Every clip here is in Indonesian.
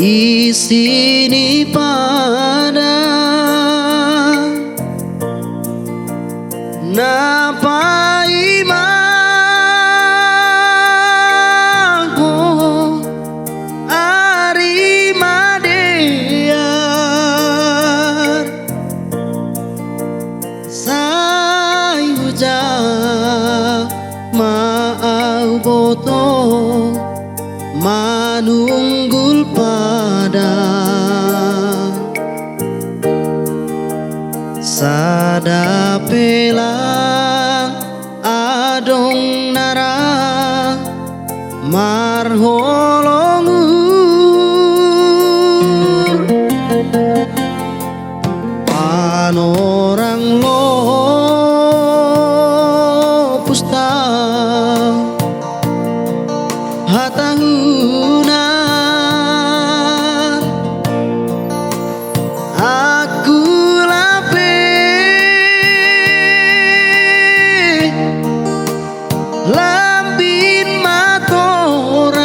di sini pada napa imaho ari madear sai hujan mau boto manunggul pada sadapelang adong nara marholongur panorang lo pusta hatahunan aku lape lambin matoras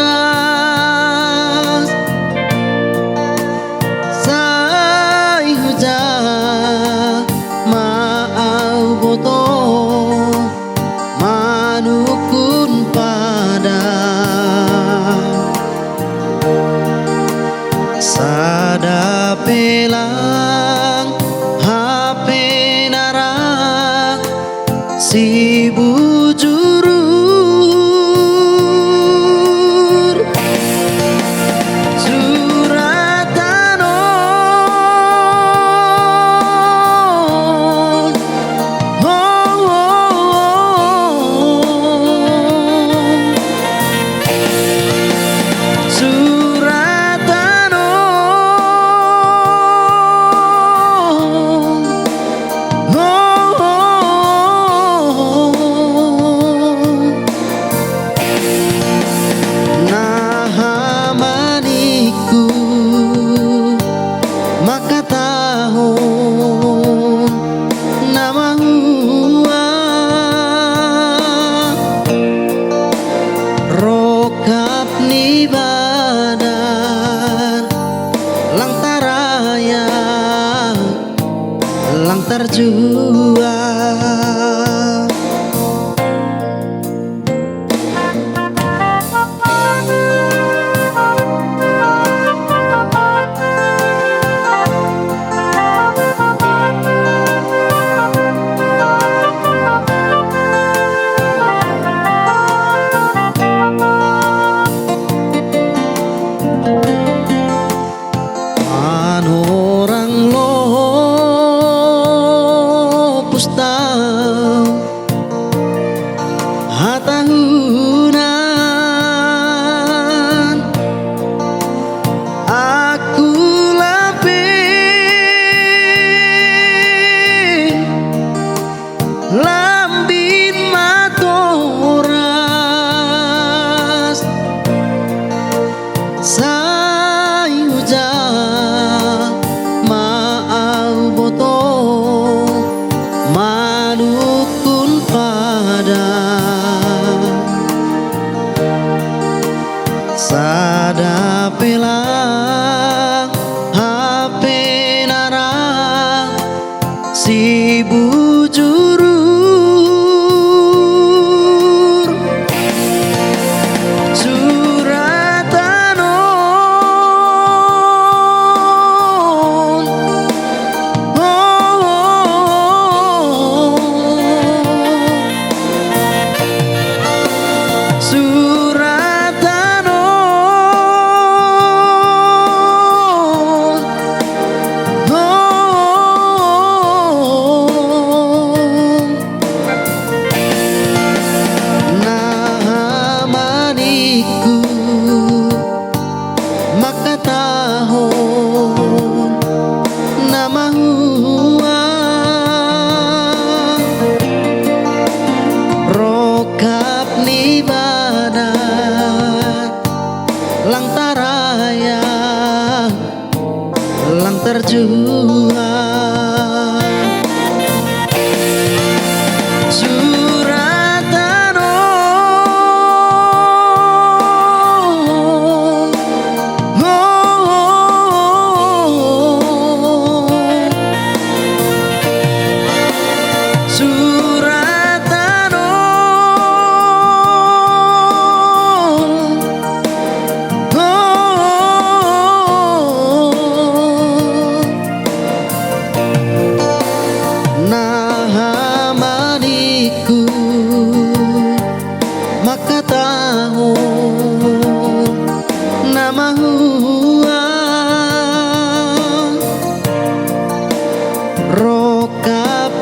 sai hujan mau boto manukun pada sadapelang HP nara si bujurur suratanon badan lang taraya lang terjual orang lo pusta hatahunan aku lape lambin matoras sai hujan mau boto manukun pada sadapelang HP nara si bujurur lang taraya lang terjual suratanon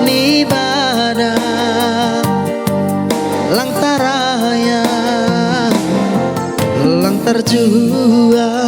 ibadah lang taraya lang terjual